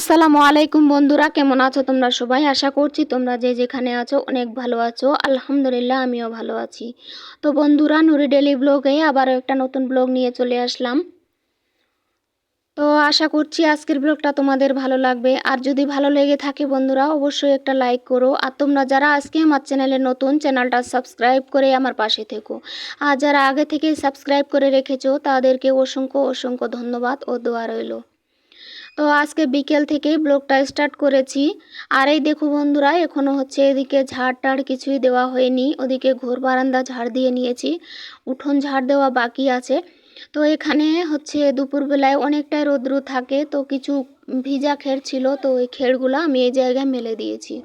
আসসালামু আলাইকুম বন্ধুরা, কেমন আছো তোমরা সবাই? আশা করছি তোমরা যে যেখানে আছো অনেক ভালো আছো। আলহামদুলিল্লাহ আমিও ভালো আছি। তো বন্ধুরা, নুরি ডেলি ব্লগে আবারও একটা নতুন ব্লগ নিয়ে চলে আসলাম। তো আশা করছি আজকের ব্লগটা তোমাদের ভালো লাগবে। আর যদি ভালো লেগে থাকে বন্ধুরা, অবশ্যই একটা লাইক করো। আর তোমরা যারা আজকে আমার চ্যানেলে নতুন, চ্যানেলটা সাবস্ক্রাইব করে আমার পাশে থেকো। আর যারা আগে থেকে সাবস্ক্রাইব করে রেখেছো তাদেরকে অসংখ্য অসংখ্য ধন্যবাদ ও দোয়া রইলো। তো আজকে বিকেল থেকেই ব্লগটা স্টার্ট করেছি। আর এই দেখো বন্ধুরা, এখনও হচ্ছে এদিকে ঝাড় টাড় কিছুই দেওয়া হয়নি। ওদিকে ঘর বারান্দা ঝাড় দিয়ে নিয়েছি, উঠোন ঝাড় দেওয়া বাকি আছে। তো এখানে হচ্ছে দুপুরবেলায় অনেকটাই রৌদ্র থাকে, তো কিছু ভিজা খেড় ছিল, তো ওই খেড়গুলো আমি এই জায়গায় মেলে দিয়েছি।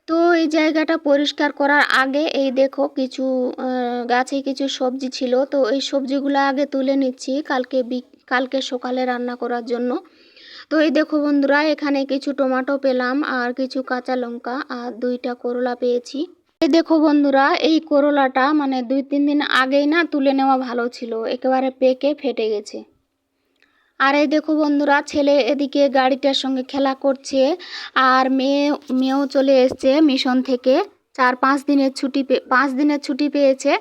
তো এই জায়গাটা পরিষ্কার করার আগে এই দেখো কিছু গাছে কিছু সবজি ছিল, তো এই সবজিগুলো আগে তুলে নিচ্ছি কালকে সকালে রান্না করার জন্য। তো এই দেখো বন্ধুরা, এখানে কিছু টমেটো পেলাম আর কিছু কাঁচা লঙ্কা আর 2টা করলা পেয়েছি। এই দেখো বন্ধুরা, এই করলাটা মানে 2-3 দিন আগেই না তুলে নেওয়া ভালো ছিল, একেবারে পেকে ফেটে গেছে। আর এই দেখো বন্ধুরা, ছেলে এদিকে গাড়িটার সঙ্গে খেলা করছে। আর মেয়েও চলে এসছে মিশন থেকে। 5 দিনের ছুটি পেয়েছে।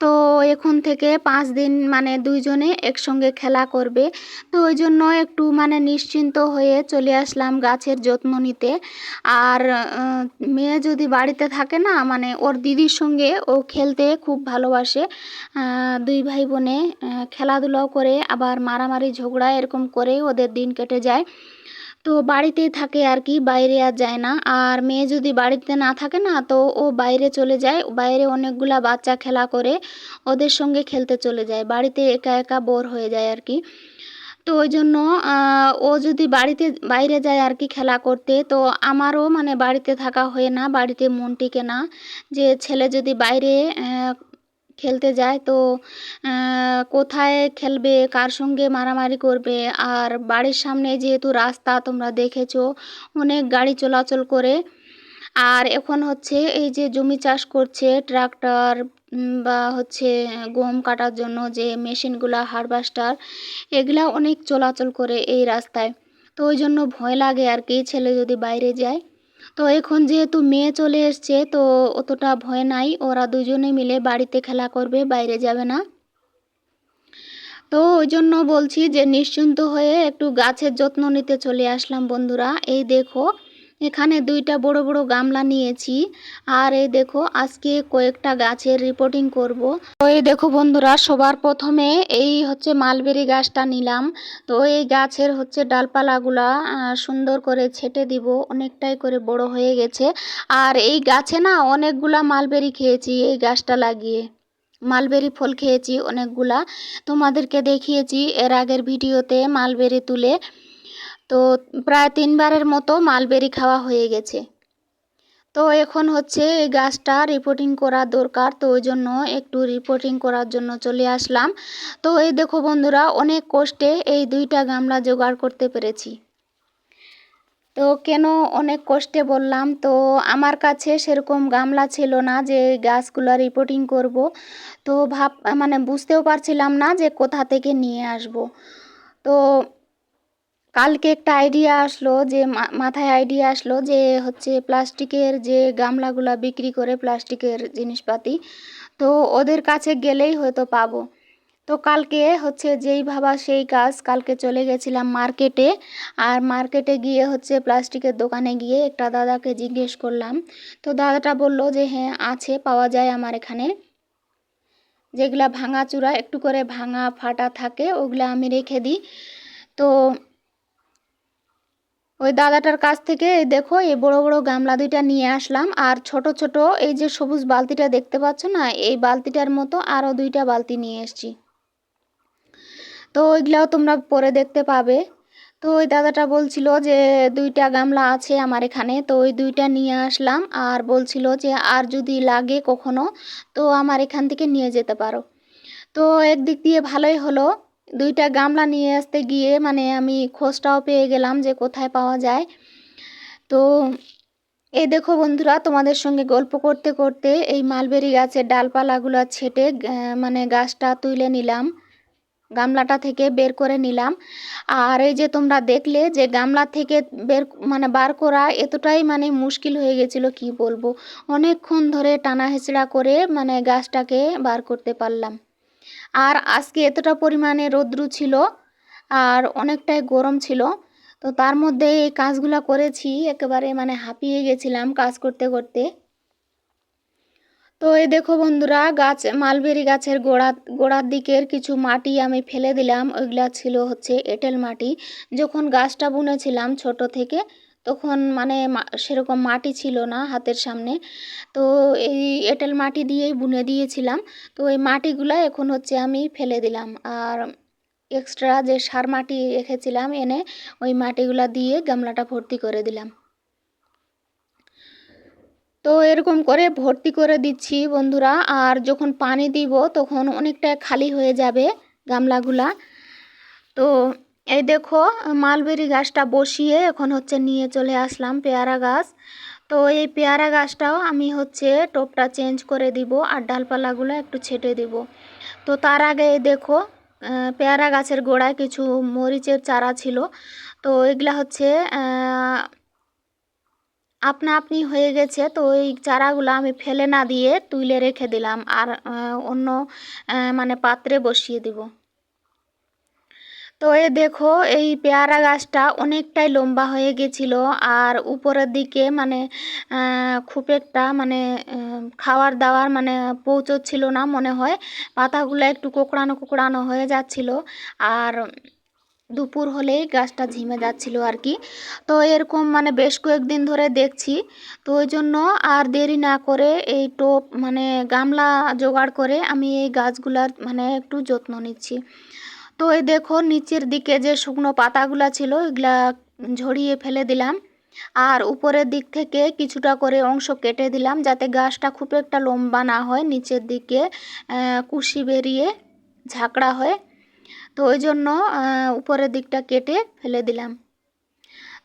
তো এখন থেকে 5 দিন মানে দুইজনে একসঙ্গে খেলা করবে। তো ওই জন্য একটু মানে নিশ্চিন্ত হয়ে চলে আসলাম গাছের যত্ন নিতে। আর মেয়ে যদি বাড়িতে থাকে না, মানে ওর দিদির সঙ্গে ও খেলতে খুব ভালোবাসে। দুই ভাই বোনে খেলাধুলাও করে, আবার মারামারি ঝগড়া এরকম করে ওদের দিন কেটে যায়। তো বাড়িতেই থাকে আর কি, বাইরে আর যায় না। আর মেয়ে যদি বাড়িতে না থাকে না, তো ও বাইরে চলে যায়, বাইরে অনেকগুলা বাচ্চা খেলা করে, ওদের সঙ্গে খেলতে চলে যায়। বাড়িতে একা একা বোর হয়ে যায় আর কি। তো ওই জন্য ও যদি বাইরে যায় আর কি খেলা করতে, তো আমারও মানে বাড়িতে থাকা হয় না, বাড়িতে মন টিকে না। যে ছেলে যদি বাইরে খেলতে যায়, তো কোথায় খেলবে, কার সঙ্গে মারামারি করবে। আর বাড়ির সামনে যেহেতু রাস্তা, তোমরা দেখেছো অনেক গাড়ি চলাচল করে। আর এখন হচ্ছে এই যে জমি চাষ করছে ট্রাক্টর বা হচ্ছে গম কাটার জন্য যে মেশিনগুলা, হারভেস্টার, এগুলা অনেক চলাচল করে এই রাস্তায়। তো ওই জন্য ভয় লাগে আর কি, ছেলে যদি বাইরে যায়। তো এখন যেহেতু মেয়ে চলে এসছে, তো অতটা ভয় নাই, ওরা দুজনে মিলে বাড়িতে খেলা করবে, বাইরে যাবে না। তো ওই জন্য বলছি যে নিশ্চিন্ত হয়ে একটু গাছের যত্ন নিতে চলে আসলাম বন্ধুরা। এই দেখো, এখানে 2টা বড় বড় গামলা নিয়েছি। আর এই দেখো, আজকে কয়েকটা গাছের রিপোর্টিং করব। তো এই দেখো বন্ধুরা, সবার প্রথমে এই হচ্ছে মালবেরি গাছটা নিলাম। তো এই গাছের হচ্ছে ডালপালাগুলা সুন্দর করে ছেটে দিব, অনেকটাই করে বড় হয়ে গেছে। আর এই গাছে না অনেকগুলা মালবেরি খেয়েছি, এই গাছটা লাগিয়ে মালবেরি ফল খেয়েছি অনেকগুলা। তোমাদেরকে দেখিয়েছি এর আগের ভিডিওতে মালবেরি তুলে। তো প্রায় 3বারের মতো মালবেরি খাওয়া হয়ে গেছে। তো এখন হচ্ছে এই গাছটা রিপোর্টিং করা দরকার, তো ওই জন্য একটু রিপোর্টিং করার জন্য চলে আসলাম। তো এই দেখো বন্ধুরা, অনেক কষ্টে এই 2টা গামলা জোগাড় করতে পেরেছি। তো কেন অনেক কষ্টে বললাম, তো আমার কাছে সেরকম গামলা ছিল না যে গাছগুলো রিপোর্টিং করব। তো মানে বুঝতেও পারছিলাম না যে কোথা থেকে নিয়ে আসব। তো কালকে একটা আইডিয়া আসলো, যে মাথায় আইডিয়া আসলো যে হচ্ছে প্লাস্টিকের যে গামলাগুলা বিক্রি করে, প্লাস্টিকের জিনিসপাতি, তো ওদের কাছে গেলেই হয়তো পাবো। তো কালকে হচ্ছে যেই ভাবা সেই কাজ, কালকে চলে গেছিলাম মার্কেটে। আর মার্কেটে গিয়ে হচ্ছে প্লাস্টিকের দোকানে গিয়ে একটা দাদাকে জিজ্ঞেস করলাম। তো দাদাটা বলল যে হ্যাঁ আছে, পাওয়া যায় আমার এখানে। যেগুলা ভাঙা চূড়া, একটু করে ভাঙা ফাটা থাকে, ওগুলা আমি রেখে দিই। তো ওই দাদাটার কাছ থেকে দেখো এই বড় বড় গামলা 2টা নিয়ে আসলাম। আর ছোট ছোট এই যে সবুজ বালতিটা দেখতে পাচ্ছ না, এই বালতিটার মতো আরও 2টা বালতি নিয়ে এসেছি। তো ওইগুলাও তোমরা পরে দেখতে পাবে। তো ওই দাদাটা বলছিল যে 2টা গামলা আছে আমার এখানে, তো ওই 2টা নিয়ে আসলাম। আর বলছিল যে আর যদি লাগে কখনো, তো আমার এখান থেকে নিয়ে যেতে পারো। তো একদিক দিয়ে ভালোই হলো, 2টা গামলা নিয়ে আসতে গিয়ে মানে আমি খোঁজটাও পেয়ে গেলাম যে কোথায় পাওয়া যায়। তো এই দেখো বন্ধুরা, তোমাদের সঙ্গে গল্প করতে করতে এই মালবেরি গাছের ডালপালাগুলো ছেটে মানে গাছটা তুলে নিলাম। গামলাটা থেকে বের করে নিলাম। আর এই যে তোমরা দেখলে যে গামলা থেকে বার করা এতটাই মুশকিল হয়ে গেছিলো, কি বলবো। অনেকক্ষণ ধরে টানা হেঁচড়া করে গাছটাকে বার করতে পারলাম। আর আজকে এতটা পরিমাণে রৌদ্র ছিল আর অনেকটাই গরম ছিল, তো তার মধ্যে এই কাজগুলো করেছি, একেবারে হাঁপিয়ে গেছিলাম কাজ করতে করতে। তো এই দেখো বন্ধুরা, মালবেরি গাছের গোড়ার দিকের কিছু মাটি আমি ফেলে দিলাম। ওইগুলা ছিল হচ্ছে এঁটেল মাটি। যখন গাছটা বুনেছিলাম ছোট থেকে, তখন সেরকম মাটি ছিল না হাতের সামনে, তো এই এঁটেল মাটি দিয়েই বুনে দিয়েছিলাম। তো এই মাটিগুলা এখন হচ্ছে আমি ফেলে দিলাম, আর এক্সট্রা যে সার মাটি রেখেছিলাম এনে ওই মাটিগুলা দিয়ে গামলাটা ভর্তি করে দিলাম। তো এরকম করে ভর্তি করে দিচ্ছি বন্ধুরা, আর যখন পানি দিব তখন অনেকটা খালি হয়ে যাবে গামলাগুলা। তো এই দেখো, মালবেরি গাছটা বসিয়ে এখন হচ্ছে নিয়ে চলে আসলাম পেয়ারা গাছ। তো এই পেয়ারা গাছটাও আমি হচ্ছে টবটা চেঞ্জ করে দিব আর ডালপালাগুলো একটু ছেটে দিব। তো তার আগে দেখো, পেয়ারা গাছের গোড়ায় কিছু মরিচের চারা ছিল, তো এগুলা হচ্ছে আপনা আপনি হয়ে গেছে। তো এই চারাগুলো আমি ফেলে না দিয়ে তুলে রেখে দিলাম, আর অন্য পাত্রে বসিয়ে দিব। তো এই দেখো, এই পেয়ারা গাছটা অনেকটাই লম্বা হয়ে গেছিল, আর উপরের দিকে খুব একটা খাওয়ার দাওয়ার পৌঁছচ্ছিল না মনে হয়। পাতাগুলো একটু কোঁকড়ানো কোঁকড়ানো হয়ে যাচ্ছিল, আর দুপুর হলেই গাছটা ঝিমে যাচ্ছিল আর কি। তো এরকম বেশ কয়েকদিন ধরে দেখছি, তো ওই জন্য আর দেরি না করে এই টোপ গামলা জোগাড় করে আমি এই গাছগুলার একটু যত্ন নিচ্ছি। তো এই দেখো, নিচের দিকে যে শুকনো পাতাগুলা ছিল এগুলা ঝরিয়ে ফেলে দিলাম, আর উপরের দিক থেকে কিছুটা করে অংশ কেটে দিলাম, যাতে গাছটা খুব একটা লম্বা না হয়, নিচের দিকে কুশি বেরিয়ে ঝাঁকড়া হয়। তো ওই জন্য উপরের দিকটা কেটে ফেলে দিলাম।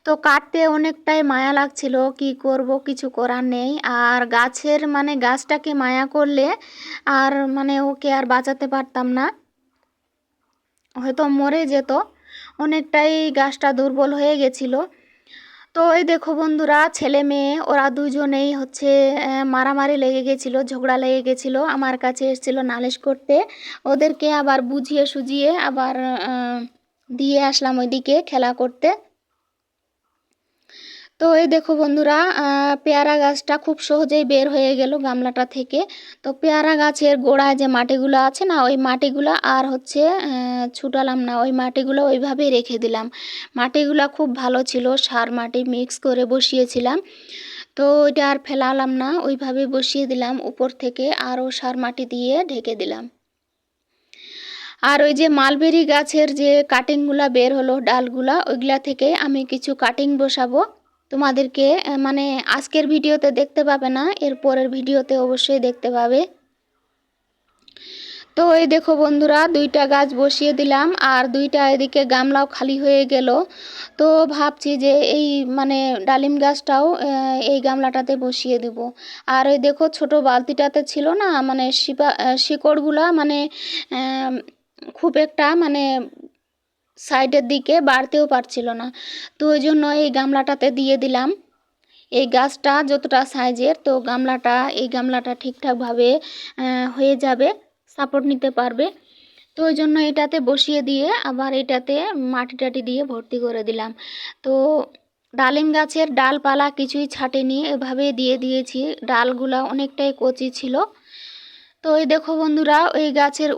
তো কাটতে অনেকটাই মায়া লাগছিল, কি করব, কিছু করার নেই। আর গাছটাকে মায়া করলে আর ওকে আর বাঁচাতে পারতাম না, হয়তো মরে যেত। অনেকটাই গাছটা দুর্বল হয়ে গেছিল। তো এই দেখো বন্ধুরা, ছেলে মেয়ে ওরা দুজনেই হচ্ছে মারামারি লেগে গেছিল, ঝগড়া লেগে গেছিল, আমার কাছে এসেছিল নালিশ করতে। ওদেরকে আবার বুঝিয়ে সুঝিয়ে আবার দিয়ে আসলাম ওইদিকে খেলা করতে। তো এই দেখো বন্ধুরা, পেয়ারা গাছটা খুব সহজেই বের হয়ে গেল গামলাটা থেকে। তো পেয়ারা গাছের গোড়ায় যে মাটিগুলো আছে না, ওই মাটিগুলো আর হচ্ছে ছুটালাম না, ওই মাটিগুলো ওইভাবেই রেখে দিলাম। মাটিগুলো খুব ভালো ছিল, সার মাটি মিক্স করে বসিয়েছিলাম। তো ওইটা আর ফেলালাম না, ওইভাবে বসিয়ে দিলাম, উপর থেকে আরও সার মাটি দিয়ে ঢেকে দিলাম। আর ওই যে মালবেরি গাছের যে কাটিংগুলা বের হলো, ডালগুলা, ওইগুলা থেকে আমি কিছু কাটিং বসাবো। তোমাদেরকে আজকের ভিডিওতে দেখতে পাবে না, এর পরের ভিডিওতে অবশ্যই দেখতে পাবে। তো এই দেখো বন্ধুরা, দুইটা গাছ বসিয়ে দিলাম, আর দুইটা এদিকে গামলাও খালি হয়ে গেল। তো ভাবছি যে এই ডালিম গাছটাও এই গামলাটাতে বসিয়ে দিব। আর ওই দেখো, ছোট বালতিটাতে ছিল না শিকড়গুলা খুব একটা সাইডের দিকে বাড়তেও পারছিল না, তো ওই জন্য এই গামলাটাতে দিয়ে দিলাম। এই গাছটা যতটা সাইজের, তো এই গামলাটা ঠিকঠাকভাবে হয়ে যাবে, সাপোর্ট নিতে পারবে। তো ওই জন্য এটাতে বসিয়ে দিয়ে আবার এটাতে মাটি টাটি দিয়ে ভর্তি করে দিলাম। তো ডালিম গাছের ডালপালা কিছুই ছাঁটেনি, এভাবে দিয়ে দিয়েছি, ডালগুলা অনেকটাই কচি ছিল। তো এই দেখো বন্ধুরা,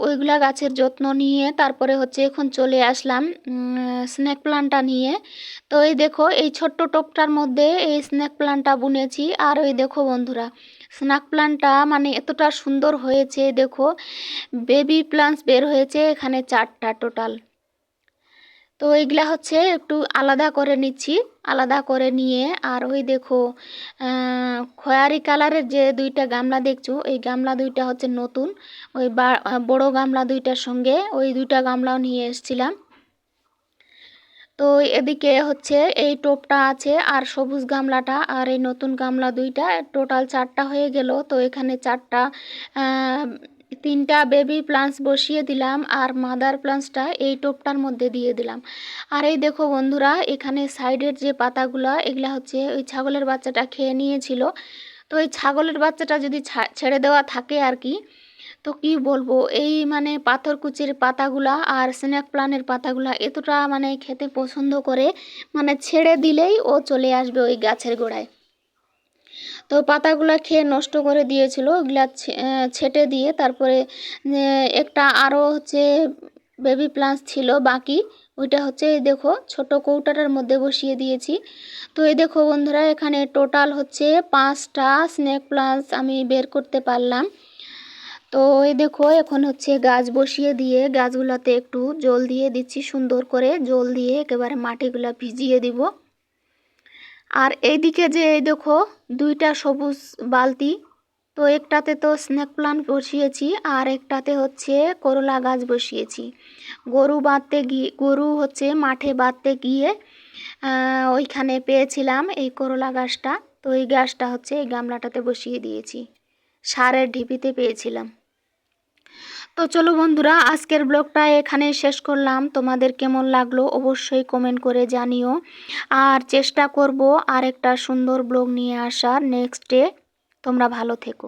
ওইগুলা গাছের যত্ন নিয়ে তারপরে হচ্ছে এখন চলে আসলাম স্নেক প্লান্টটা নিয়ে। তো এই দেখো, এই ছোট্ট টবটার মধ্যে এই স্নেক প্লান্টটা বুনেছি। আর ওই দেখো বন্ধুরা, স্নেক প্লান্টটা এতটা সুন্দর হয়েছে, দেখো বেবি প্লান্টস বের হয়েছে এখানে 4টা টোটাল। তো এইগুলা হচ্ছে একটু আলাদা করে নিচ্ছি, আলাদা করে নিয়ে আর ওই দেখো খয়েরি কালারের যে দুইটা গামলা দেখছো, এই গামলা দুইটা হচ্ছে নতুন, ওই বড় গামলা দুইটার সঙ্গে ওই দুইটা গামলাও নিয়ে এসেছিলাম। তো এদিকে হচ্ছে এই টোপটা আছে আর সবুজ গামলাটা আর এই নতুন গামলা দুইটা, টোটাল 4টা হয়ে গেল। তো এখানে 4টা তিনটা বেবি প্লান্টস বসিয়ে দিলাম আর মাদার প্লান্টসটা এই টোপটার মধ্যে দিয়ে দিলাম। আর এই দেখো বন্ধুরা, এখানে সাইডের যে পাতাগুলা এগুলা হচ্ছে ওই ছাগলের বাচ্চাটা খেয়ে নিয়েছিল। তো এই ছাগলের বাচ্চাটা যদি ছেড়ে দেওয়া থাকে আর কি, তো কি বলবো, এই মানে পাথরকুচির পাতাগুলা আর স্নেক প্লান্টের পাতাগুলা এতটা মানে খেতে পছন্দ করে, মানে ছেড়ে দিলেই ও চলে আসবে ওই গাছের গোড়ায়। তো পাতাগুলা খেয়ে নষ্ট করে দিয়েছিল, ওগুলা ছেটে দিয়ে তারপরে একটা আরও হচ্ছে বেবি প্লান্টস ছিল বাকি, ওইটা হচ্ছে এই দেখো ছোট কৌটাটার মধ্যে বসিয়ে দিয়েছি। তো এই দেখো বন্ধুরা, এখানে টোটাল হচ্ছে 5টা স্নেক প্লান্টস আমি বের করতে পারলাম। তো এই দেখো এখন হচ্ছে গাছ বসিয়ে দিয়ে গাছগুলোতে একটু জল দিয়ে দিচ্ছি, সুন্দর করে জল দিয়ে একেবারে মাটিগুলা ভিজিয়ে দিব। আর এইদিকে যে এই দেখো 2টা সবুজ বালতি, তো একটাতে তো স্নেক প্লান্ট বসিয়েছি আর একটাতে হচ্ছে করলা গাছ বসিয়েছি। গরু হচ্ছে মাঠে বাঁধতে গিয়ে ওইখানে পেয়েছিলাম এই করলা গাছটা, তো এই গাছটা হচ্ছে এই গামলাটাতে বসিয়ে দিয়েছি, সারের ঢিপিতে পেয়েছিলাম। তো চলো বন্ধুরা, আজকের ব্লগটা এখানে শেষ করলাম। তোমাদের কেমন লাগলো অবশ্যই কমেন্ট করে জানিও। আর চেষ্টা করব আর একটা সুন্দর ব্লগ নিয়ে আসার নেক্সট ডে। তোমরা ভালো থেকো।